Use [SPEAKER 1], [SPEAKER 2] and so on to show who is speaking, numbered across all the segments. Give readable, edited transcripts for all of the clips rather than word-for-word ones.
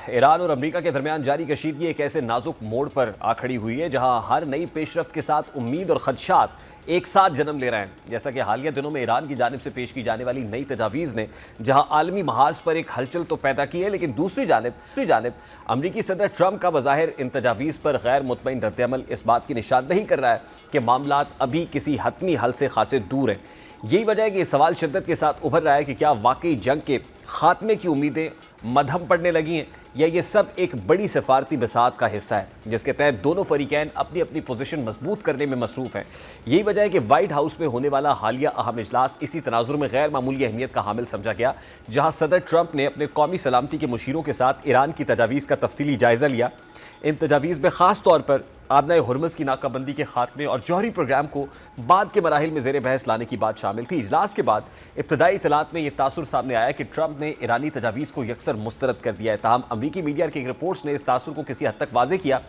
[SPEAKER 1] Iran और America के दरमियान जारी कशीदगी एक ऐसे नाजुक मोड़ पर आ खड़ी हुई है जहां हर नई पेशरफ्त के साथ उम्मीद और खदशात एक साथ जन्म ले रहे हैं। जैसा कि हालिया दिनों में ईरान की जानिब से पेश की जाने वाली नई तजावीज़ ने जहां आलमी महाज पर एक हलचल तो पैदा की है, लेकिन दूसरी जानिब अमरीकी सदर ट्रंप का बज़ाहिर इन तजावीज़ पर गैर मुतमईन रद्दअमल इस बात की निशानदही कर रहा है कि मामलात अभी किसी हतमी हल से खासे दूर हैं। यही वजह है कि सवाल शिद्दत के साथ उभर रहा है कि क्या वाकई जंग के खात्मे की उम्मीदें मध्यम पड़ने लगी हैं, या ये सब एक बड़ी सफारती बसात का हिस्सा है जिसके तहत दोनों फरीकैन अपनी अपनी पोजीशन मजबूत करने में मसरूफ़ हैं। यही वजह है कि वाइट हाउस में होने वाला हालिया अहम इजलास इसी तनाजुर में गैर मामूली अहमियत का हामिल समझा गया, जहाँ सदर ट्रंप ने अपने कौमी सलामती के मुशीरों के साथ ईरान की तजावीज़ का तफसीली जायज़ा लिया। इन तजावीज़ में ख़ास तौर पर आबनाए हुर्मुज़ की नाकाबंदी के खात्मे और जौहरी प्रोग्राम को बाद के मराहिल में ज़ेर बहस लाने की बात शामिल थी। इजलास के बाद इब्तदाई इतलात में यह तासुर सामने आया कि ट्रंप ने ईरानी तजावीज़ को यकसर मुस्तरद कर दिया है। ताहम अमरीकी मीडिया की रिपोर्ट्स ने इस तासुर को किसी हद तक वाज़ेह किया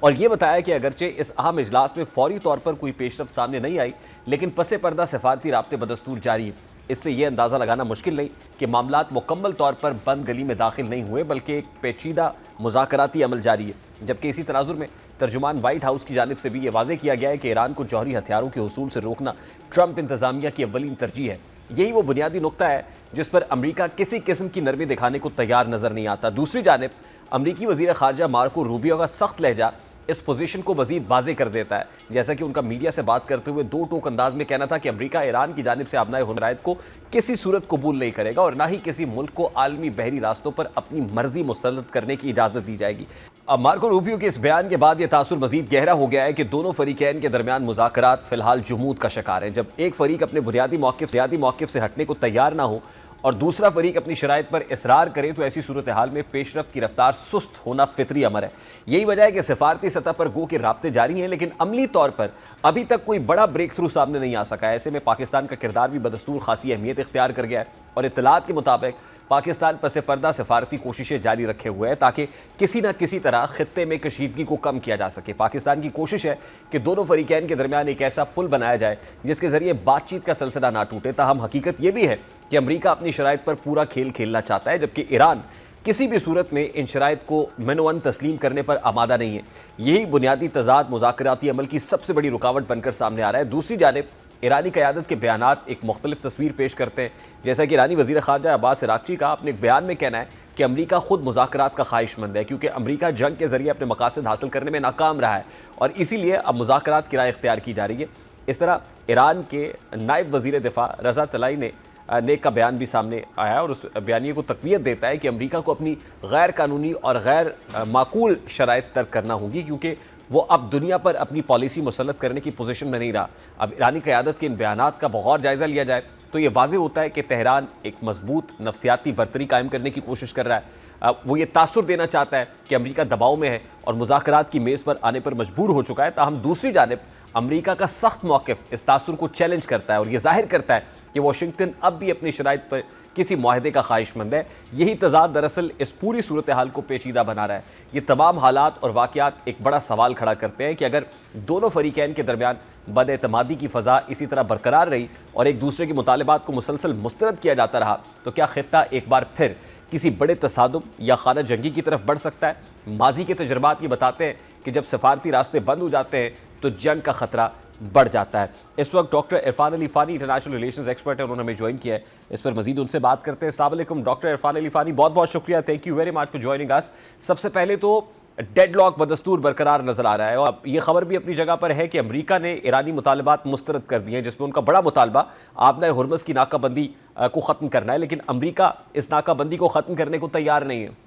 [SPEAKER 1] और यह बताया कि अगरचे इस अहम इजलास में फौरी तौर पर कोई पेशरफ सामने नहीं आई, लेकिन पसे पर्दा सफारती राब्ते बदस्तूर जारी है। इससे यह अंदाज़ा लगाना मुश्किल नहीं कि मामलात मुकम्मल तौर पर बंद गली में दाखिल नहीं हुए, बल्कि एक पेचीदा मुज़ाकराती अमल जारी है। जबकि इसी तनाजुर में तर्जुमान वाइट हाउस की जानिब से भी यह वाज़ेह किया गया है कि ईरान को जौहरी हथियारों के हुसूल से रोकना ट्रंप इंतज़ामिया की अव्वलीन तरजीह है। यही वो बुनियादी नुकता है जिस पर अमरीका किसी किस्म की नरमी दिखाने को तैयार नज़र नहीं आता। दूसरी जानिब अमरीकी वज़ीर ख़ारजा मार्को रूबियो का सख्त लहजा इस पोजीशन को मज़ीद वाज़े कर देता है, जैसा कि उनका मीडिया से बात करते हुए दो टोक अंदाज में कहना था कि अमरीका ईरान की जानिब से आबनाए हुनरायत को किसी सूरत कबूल नहीं करेगा और ना ही किसी मुल्क को आलमी बहरी रास्तों पर अपनी मर्जी मुसल्लत करने की इजाज़त दी जाएगी। अब मार्को रूबियो के इस बयान के बाद यह तासुर मज़ीद गहरा हो गया है कि दोनों फरीकैन के दरमियान मुज़ाकरात फ़िलहाल जुमूद का शिकार हैं। जब एक फ़रीक अपने बुनियादी मौक़िफ़ से हटने को तैयार ना हो और दूसरा फरीक अपनी शराइत पर इसरार करे, तो ऐसी सूरत हाल में पेशरफ की रफ्तार सुस्त होना फितरी अमर है। यही वजह है कि सिफारती सतह पर गो के राब्ते जारी हैं, लेकिन अमली तौर पर अभी तक कोई बड़ा ब्रेक थ्रू सामने नहीं आ सका है। ऐसे में पाकिस्तान का किरदार भी बदस्तूर खासी अहमियत इख्तियार कर गया है और इत्तलात के मुताबिक पाकिस्तान पसे पर्दा सिफारती कोशिशें जारी रखे हुए है ताकि किसी न किसी तरह खित्ते में कशीदगी को कम किया जा सके। पाकिस्तान की कोशिश है कि दोनों फरीकैन के दरमियान एक ऐसा पुल बनाया जाए जिसके जरिए बातचीत का सिलसिला ना टूटे। ताहम हकीकत यह भी है कि अमरीका अपनी शराइत पर पूरा खेल खेलना चाहता है, जबकि ईरान किसी भी सूरत में इन शराइत को मनोअन तस्लीम करने पर आमादा नहीं है। यही बुनियादी तजाद मुज़ाकराती अमल की सबसे बड़ी रुकावट बनकर सामने आ रहा है। दूसरी जानिब ईरानी क़यादत के बयानात एक मुख्तलिफ तस्वीर पेश करते हैं। जैसा कि ईरानी वज़ीर ख़ारजा अब्बास इराक़ची का अपने एक बयान में कहना है कि अमरीका खुद मुज़ाकरात का ख्वाहिशमंद है, क्योंकि अमरीका जंग के ज़रिए अपने मकासद हासिल करने में नाकाम रहा है और इसीलिए अब मुज़ाकरात की राह इख्तियार की जा रही है। इस तरह ईरान के नायब वज़ीर दिफ़ा रज़ा तलाई ने का बयान भी सामने आया और उस बयानिए को तक़वियत देता है कि अमरीका को अपनी गैर कानूनी और गैर माकूल शराइत तर्क करना होगी, क्योंकि वो अब दुनिया पर अपनी पॉलिसी मुसल्लत करने की पोजीशन में नहीं रहा। अब ईरानी क़यादत के इन बयानात का बगौर जायज़ा लिया जाए तो ये वाज़ेह होता है कि तेहरान एक मजबूत नफसियाती बरतरी कायम करने की कोशिश कर रहा है। वो ये तासुर देना चाहता है कि अमरीका दबाव में है और मुज़ाकरात की मेज़ पर आने पर मजबूर हो चुका है। ताहम दूसरी जानिब अमरीका का सख्त मौक़िफ़ इस तासुर को चैलेंज करता है और यह ज़ाहिर करता है कि वाशिंगटन अब भी अपनी शराइत पर किसी मुआहदे का ख्वाहिशमंद है। यही तजाद दरअसल इस पूरी सूरत हाल को पेचीदा बना रहा है। ये तमाम हालात और वाक़यात एक बड़ा सवाल खड़ा करते हैं कि अगर दोनों फरीकैन के दरमियान बदएतमादी की फ़ज़ा इसी तरह बरकरार रही और एक दूसरे के मुतालबात को मुसलसल मुस्तरद किया जाता रहा, तो क्या ख़ित्ता एक बार फिर किसी बड़े तसादुम या खाना जंगी की तरफ बढ़ सकता है। माजी के तजर्बात ये बताते हैं कि जब सफारती रास्ते बंद हो जाते हैं तो जंग का ख़तरा बढ़ जाता है। इस वक्त doctor Irfan Ali Fani international relations expert है, उन्होंने हमें ज्वाइन किया है। इस पर मजीद उनसे बात करते हैं। अस्सलाम वालेकुम डॉक्टर इरफान अली फ़ानी, बहुत बहुत शुक्रिया, thank you very much for joining us. सबसे पहले तो डेडलॉक बदस्तूर बरकरार नजर आ रहा है और ये खबर भी अपनी जगह पर है कि अमरीका ने ईरानी मुतालबात मुस्तरद कर दिए हैं, जिसमें उनका बड़ा मुतालबा आबनाए हुर्मुज़ की नाकाबंदी को ख़त्म करना है, लेकिन अमरीका इस नाकाबंदी को ख़त्म करने को तैयार नहीं है।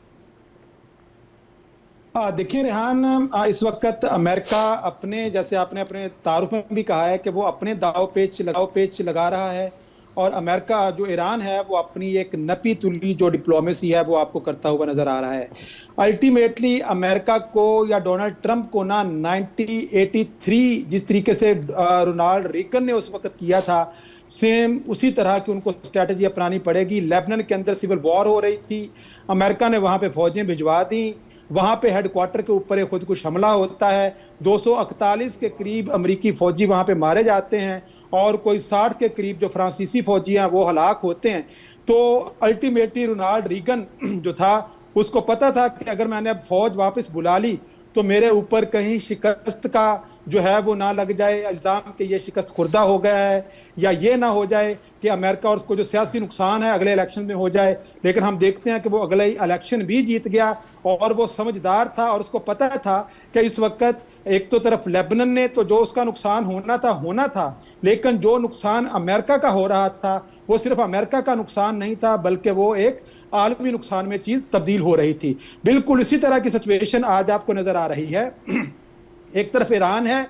[SPEAKER 2] देखिए रेहान, इस वक्त अमेरिका अपने, जैसे आपने अपने तारुफ में भी कहा है कि वो अपने दाव पेच लगा रहा है और अमेरिका जो ईरान है वो अपनी एक नपी तुली जो डिप्लोमेसी है वो आपको करता हुआ नज़र आ रहा है। अल्टीमेटली अमेरिका को या डोनाल्ड ट्रंप को ना 1983 जिस तरीके से रोनाल्ड रीगन ने उस वक्त किया था, सेम उसी तरह की उनको स्ट्रैटेजी अपनानी पड़ेगी। लेबनान के अंदर सिविल वॉर हो रही थी, अमेरिका ने वहाँ पे फौजें भिजवा दी, वहाँ पे हेडक्वार्टर के ऊपर एक खुदकुश हमला होता है, 241 के करीब अमरीकी फ़ौजी वहाँ पे मारे जाते हैं और कोई 60 के करीब जो फ्रांसीसी फ़ौजी हैं वो हलाक होते हैं। तो अल्टीमेटली रोनाल्ड रीगन जो था उसको पता था कि अगर मैंने अब फौज वापस बुला ली तो मेरे ऊपर कहीं शिकस्त का जो है वो ना लग जाए इल्ज़ाम कि ये शिकस्त खुर्दा हो गया है, या ये ना हो जाए कि अमेरिका और उसको जो सियासी नुकसान है अगले इलेक्शन में हो जाए। लेकिन हम देखते हैं कि वो अगले इलेक्शन भी जीत गया, और वो समझदार था और उसको पता था कि इस वक्त एक तो तरफ लेबनान ने तो जो उसका नुकसान होना था, लेकिन जो नुकसान अमेरिका का हो रहा था वो सिर्फ अमेरिका का नुकसान नहीं था, बल्कि वो एक आलमी नुकसान में चीज तब्दील हो रही थी। बिल्कुल इसी तरह की सिचुएशन आज आपको नजर आ रही है। एक तरफ ईरान है,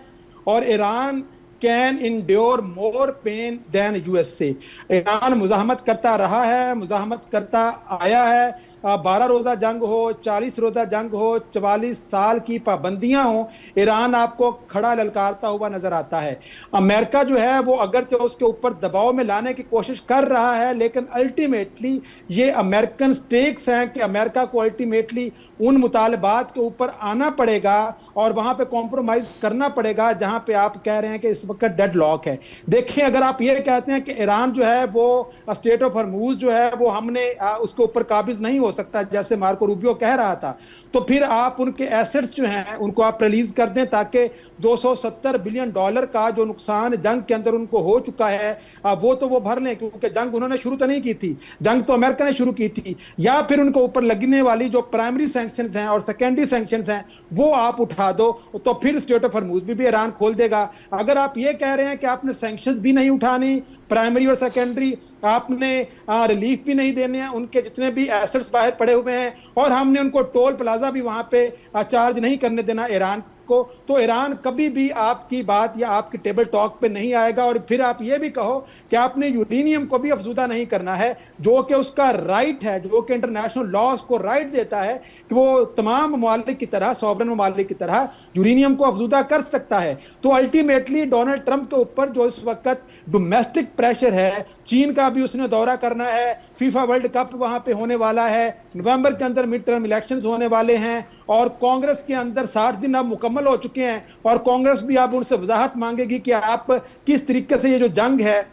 [SPEAKER 2] और Iran can endure more pain than USA. Iran मुजाहमत करता रहा है, मुजाहमत करता आया है। 12 रोज़ा जंग हो, 40 रोज़ा जंग हो, 44 साल की पाबंदियां हो, ईरान आपको खड़ा ललकारता हुआ नजर आता है। अमेरिका जो है वो अगरचे उसके ऊपर दबाव में लाने की कोशिश कर रहा है, लेकिन अल्टीमेटली ये अमेरिकन स्टेक्स हैं कि अमेरिका को अल्टीमेटली उन मुतालबात के ऊपर आना पड़ेगा और वहां पे कॉम्प्रोमाइज करना पड़ेगा जहां पे आप कह रहे हैं कि इस वक्त डेड लॉक है। देखिए, अगर आप ये कहते हैं कि ईरान जो है वो स्टेट ऑफ हॉर्मूज जो है वो हमने उसके ऊपर काबिज नहीं हो सकता जैसे मार्को रूबियो कह रहा था, तो फिर आप उनके एसेट्स जो हैं उनको आप रिलीज कर दें, ताकि 270 बिलियन डॉलर का जो नुकसान जंग के अंदर उनको हो चुका है वो तो वो भर लें, क्योंकि जंग उन्होंने शुरू तो नहीं की थी, जंग तो अमेरिका ने शुरू की थी। या फिर उनके ऊपर लगने वाली जो प्राइमरी सैंक्शंस हैं और सेकेंडरी सैंक्शंस हैं वो आप उठा दो, तो फिर स्टेट ऑफ हॉर्मूज भी ईरान खोल देगा। अगर आप ये कह रहे हैं कि आपने सैंक्शंस भी नहीं उठानी, प्राइमरी और सेकेंडरी आपने रिलीफ भी नहीं देने हैं, उनके जितने भी एसेट्स बाहर पड़े हुए हैं, और हमने उनको टोल प्लाजा भी वहां पे चार्ज नहीं करने देना ईरान को, तो ईरान कभी भी आपकी बात या आपकी टेबल टॉक पे नहीं आएगा। और फिर आप ये भी कहो कि आपने यूरेनियम को भी अफजूदा नहीं करना है, जो कि उसका राइट है, जो कि इंटरनेशनल लॉ को राइट देता है कि वो तमाम ममालिक की तरह, सॉवरन ममालिक की तरह यूरेनियम को अफजूदा कर सकता है। तो अल्टीमेटली डोनाल्ड ट्रंप के ऊपर जो इस वक्त डोमेस्टिक प्रेशर है, चीन का भी उसने दौरा करना है, फीफा वर्ल्ड कप वहां पे होने वाला है, नवंबर के अंदर मिड टर्म इलेक्शन होने वाले हैं, और कांग्रेस के अंदर 60 दिन अब मुकम्मल हो चुके हैं, और कांग्रेस भी अब उनसे वजाहत मांगेगी कि आप किस तरीके से ये जो जंग है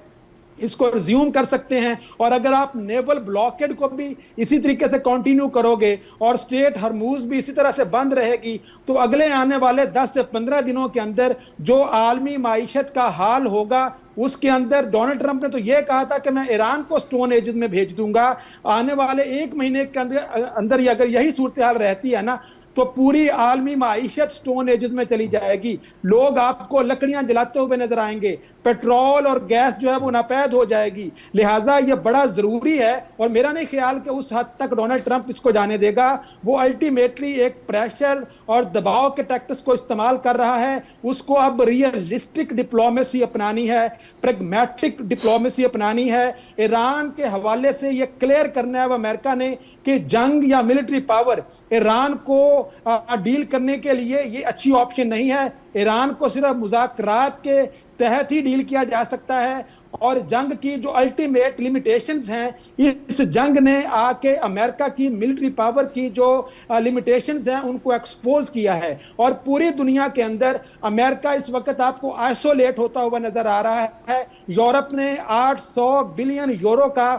[SPEAKER 2] इसको रिज्यूम कर सकते हैं। और अगर आप नेवल ब्लॉकेड को भी इसी तरीके से कंटिन्यू करोगे और स्टेट हरमूज भी इसी तरह से बंद रहेगी, तो अगले आने वाले 10 से 15 दिनों के अंदर जो आलमी माईशत का हाल होगा उसके अंदर डोनाल्ड ट्रंप ने तो यह कहा था कि मैं ईरान को स्टोन एजेस में भेज दूंगा। आने वाले 1 महीने के अंदर अगर यही सूरत हाल रहती है ना, तो पूरी आलमी माईशत स्टोन एजेस में चली जाएगी। लोग आपको लकड़ियां जलाते हुए नजर आएंगे, पेट्रोल और गैस जो है वो नापैद हो जाएगी। लिहाजा ये बड़ा जरूरी है, और मेरा नहीं ख्याल कि उस हद तक डोनाल्ड ट्रंप इसको जाने देगा। वो अल्टीमेटली एक प्रेशर और दबाव के टैक्टिक्स को इस्तेमाल कर रहा है। उसको अब रियलिस्टिक डिप्लोमेसी अपनानी है, प्रैग्मेटिक डिप्लोमेसी अपनानी है। ईरान के हवाले से ये क्लियर करना है अमेरिका ने कि जंग या मिलिट्री पावर ईरान को डील करने के लिए ये अच्छी ऑप्शन नहीं है। ईरान को सिर्फ मुज़ाकरात के तहत ही डील किया जा सकता है, और जंग की जो अल्टीमेट लिमिटेशंस हैं, इस जंग ने आके अमेरिका की मिलिट्री पावर की जो लिमिटेशंस हैं उनको एक्सपोज किया है। और पूरी दुनिया के अंदर अमेरिका इस वक्त आपको आइसोलेट होता हुआ नजर आ रहा है। यूरोप ने 800 बिलियन यूरो का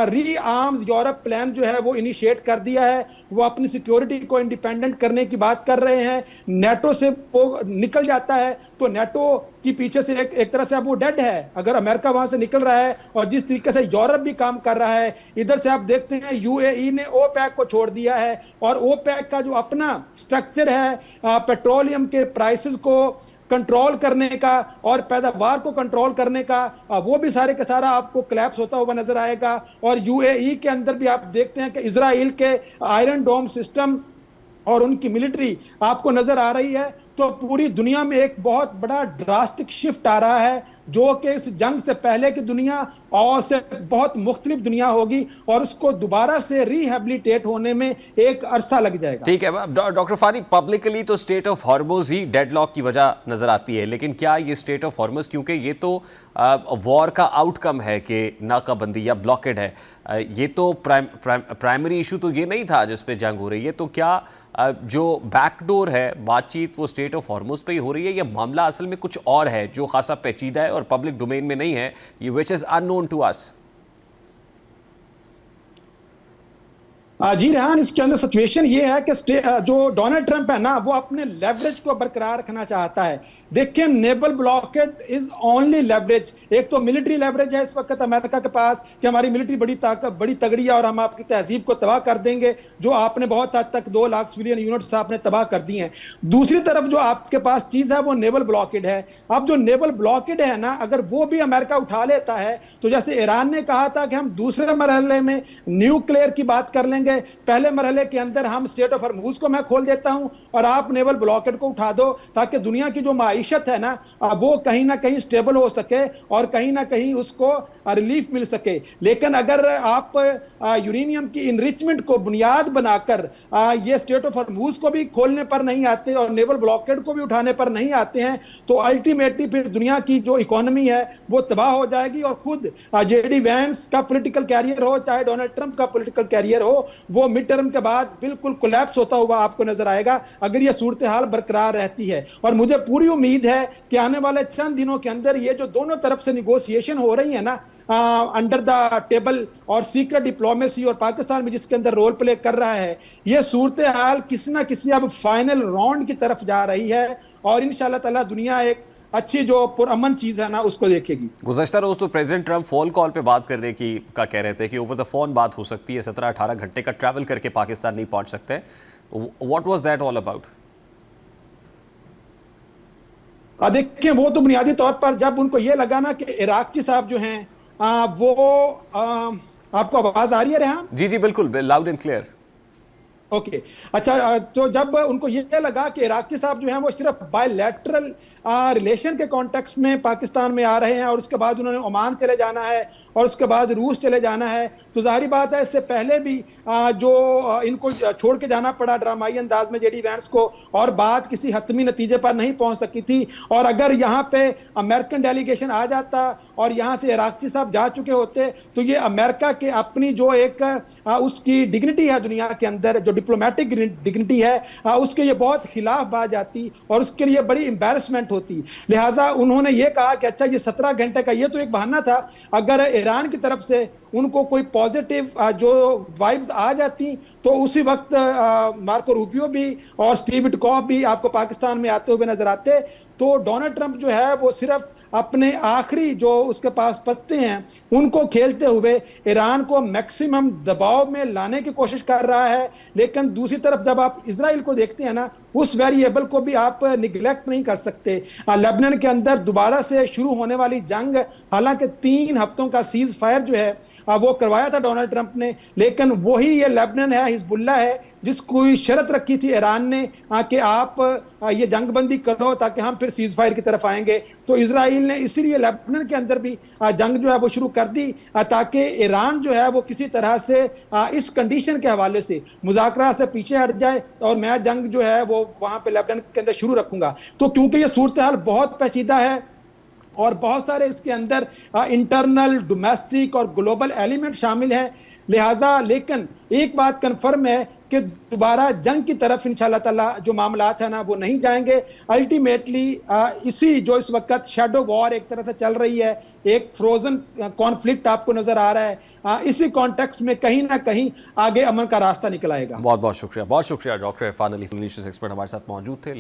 [SPEAKER 2] री आर्म्स यूरोप प्लान जो है वो इनिशिएट कर दिया है। वो अपनी सिक्योरिटी को इंडिपेंडेंट करने की बात कर रहे हैं। नेटो से वो निकल जाता है तो नेटो की पीछे से एक तरह से अब वो डेड है, अगर अमेरिका वहां से निकल रहा है। और जिस तरीके से यूरोप भी काम कर रहा है, इधर से आप देखते हैं यूएई ने ओपेक को छोड़ दिया है, और ओपेक का जो अपना स्ट्रक्चर है पेट्रोलियम के प्राइसेस को कंट्रोल करने का और पैदावार को कंट्रोल करने का, वो भी सारे का सारा आपको क्लैप्स होता हुआ नजर आएगा। और यूएई के अंदर भी आप देखते हैं कि इजराइल के आयरन डोम सिस्टम और उनकी मिलिट्री आपको नजर आ रही है। तो पूरी दुनिया में एक बहुत बड़ा ड्रास्टिक शिफ्ट आ रहा है, जो कि इस जंग से पहले की दुनिया और से बहुत मुख्तलिफ दुनिया होगी, और उसको दोबारा से रिहेबिलिटेट होने में एक अरसा लग जाएगा।
[SPEAKER 1] ठीक है डॉक्टर फानी, पब्लिकली तो state of Hormuz he deadlock की वजह नजर आती है, लेकिन क्या ये स्टेट ऑफ हॉर्मोज, क्योंकि ये तो वॉर का आउटकम है कि नाकाबंदी या ब्लॉकेड है, ये तो प्राइमरी इशू तो ये नहीं था जिस पे जंग हो रही है, तो क्या जो बैकडोर है बातचीत वो स्टेट ऑफ हॉर्मोज पे ही हो रही है, या मामला असल में कुछ और है जो खासा पेचीदा है और पब्लिक डोमेन में नहीं है, ये which is unknown to us?
[SPEAKER 2] जी रेहान, इसके अंदर सिचुएशन ये है कि जो डोनाल्ड ट्रंप है ना, वो अपने लेवरेज को बरकरार रखना चाहता है। देखिए, naval blockade is only leverage. एक तो मिलिट्री लेवरेज है इस वक्त अमेरिका के पास कि हमारी मिलिट्री बड़ी तगड़ी है और हम आपकी तहजीब को तबाह कर देंगे, जो आपने बहुत हद तक 2 लाख सिविलियन यूनिट्स आपने तबाह कर दी हैं। दूसरी तरफ जो आपके पास चीज है वो नेवल ब्लॉकेड है। अब जो नेवल ब्लॉकेड है ना, अगर वो भी अमेरिका उठा लेता है तो जैसे ईरान ने कहा था कि हम दूसरे मरहले में न्यूक्लियर की बात कर लेंगे, पहले मरहले के अंदर हम स्टेट ऑफ हॉर्मुज को मैं खोल देता हूं और आप नेवल ब्लॉकेड को उठा दो, ताकि दुनिया की जो माईशत है ना वो कहीं ना कहीं स्टेबल हो सके और कहीं ना कहीं उसको रिलीफ मिल सके। लेकिन अगर आप यूरेनियम की इनरिचमेंट को बुनियाद बनाकर ये स्टेट ऑफ हॉर्मुज को भी खोलने पर नहीं आते और नेवल ब्लॉकेड को भी उठाने पर नहीं आते हैं, तो अल्टीमेटली फिर दुनिया की जो इकोनॉमी है वो तबाह हो जाएगी। और खुद जेडी वैंस का पॉलिटिकल कैरियर हो, चाहे डोनाल्ड ट्रंप का पॉलिटिकल कैरियर हो, वो मिड टर्म के बाद बिल्कुल कोलैप्स होता हुआ आपको नजर आएगा अगर ये सूरत हाल बरकरार रहती है। और मुझे पूरी उम्मीद है कि आने वाले चंद दिनों के अंदर ये जो दोनों तरफ से निगोशिएशन हो रही है ना अंडर द टेबल और सीक्रेट डिप्लोमेसी, और पाकिस्तान में जिसके अंदर रोल प्ले कर रहा है, ये सूरत हाल किसी ना किसी अब फाइनल राउंड की तरफ जा रही है और इंशाल्लाह ताला दुनिया एक अच्छी जो पुरअमन चीज है ना उसको देखेगी।
[SPEAKER 1] गुज़श्ता रोज तो प्रेसिडेंट ट्रंप फोन कॉल पे बात करने की कह रहे थे कि ओवर द फोन बात हो सकती है, 17-18 घंटे का ट्रैवल करके पाकिस्तान नहीं पहुंच सकते। What was that all about?
[SPEAKER 2] देखिए, वो तो बुनियादी तौर पर जब उनको ये लगा ना कि इराक़ची साहब जो हैं वो आपको आवाज आ रही है रेहान?
[SPEAKER 1] जी जी बिल्कुल, लाउड एंड क्लियर।
[SPEAKER 2] ओके अच्छा, तो जब उनको ये लगा कि इराक़ची साहब जो हैं वो सिर्फ बायलैटरल रिलेशन के कॉन्टेक्स्ट में पाकिस्तान में आ रहे हैं और उसके बाद उन्होंने ओमान चले जाना है और उसके बाद रूस चले जाना है, तो जाहिर बात है इससे पहले भी जो इनको छोड़ के जाना पड़ा ड्रामाई अंदाज में जेडी वैंस को, और बात किसी हतमी नतीजे पर नहीं पहुंच सकी थी। और अगर यहाँ पे अमेरिकन डेलीगेशन आ जाता और यहाँ से इराक़ची साहब जा चुके होते तो ये अमेरिका के अपनी जो एक उसकी डिग्निटी है दुनिया के अंदर, जो डिप्लोमेटिक डिग्निटी है, उसके ये बहुत खिलाफ बात जाती और उसके लिए बड़ी एम्बैरसमेंट होती। लिहाजा उन्होंने ये कहा कि अच्छा, ये 17 घंटे का ये तो एक बहाना था, अगर ईरान की तरफ से उनको कोई पॉजिटिव जो वाइब्स आ जाती तो उसी वक्त मार्को रूबियो भी और स्टीव विटकॉफ भी आपको पाकिस्तान में आते हुए नजर आते। तो डोनाल्ड ट्रंप जो है वो सिर्फ अपने आखिरी जो उसके पास पत्ते हैं उनको खेलते हुए ईरान को मैक्सिमम दबाव में लाने की कोशिश कर रहा है। लेकिन दूसरी तरफ जब आप इजराइल को देखते हैं ना, उस वेरिएबल को भी आप निगलेक्ट नहीं कर सकते। लेबनान के अंदर दोबारा से शुरू होने वाली जंग, हालांकि 3 हफ्तों का सीज फायर जो है वो करवाया था डोनाल्ड ट्रंप ने, लेकिन वही ये लेबनान है, हिजबुल्ला है, जिसको शर्त रखी थी ईरान ने कि आप ये जंगबंदी करो ताकि हम फिर सीज फायर की तरफ आएंगे। तो इजराइल ने इसीलिए लेबनान के अंदर भी जंग जो है वो शुरू कर दी ताकि ईरान जो है वो किसी तरह से इस कंडीशन के हवाले से मुज़ाकरा से पीछे हट जाए और मैं जंग जो है वो वहां पे लेबनान के अंदर शुरू रखूंगा। तो क्योंकि ये सूरत हाल बहुत पेचीदा है और बहुत सारे इसके अंदर इंटरनल, डोमेस्टिक और ग्लोबल एलिमेंट शामिल हैं, लिहाजा लेकिन एक बात कन्फर्म है कि दोबारा जंग की तरफ इंशाल्लाह ताला जो मामलात है ना वो नहीं जाएंगे। अल्टीमेटली इसी जो इस वक्त शैडो वॉर एक तरह से चल रही है, एक फ्रोजन कॉन्फ्लिक्ट आपको नजर आ रहा है, इसी कॉन्टेक्स्ट में कहीं ना कहीं आगे अमन का रास्ता निकल आएगा।
[SPEAKER 1] बहुत बहुत शुक्रिया doctor Irfan Ali, English expert हमारे साथ मौजूद थे।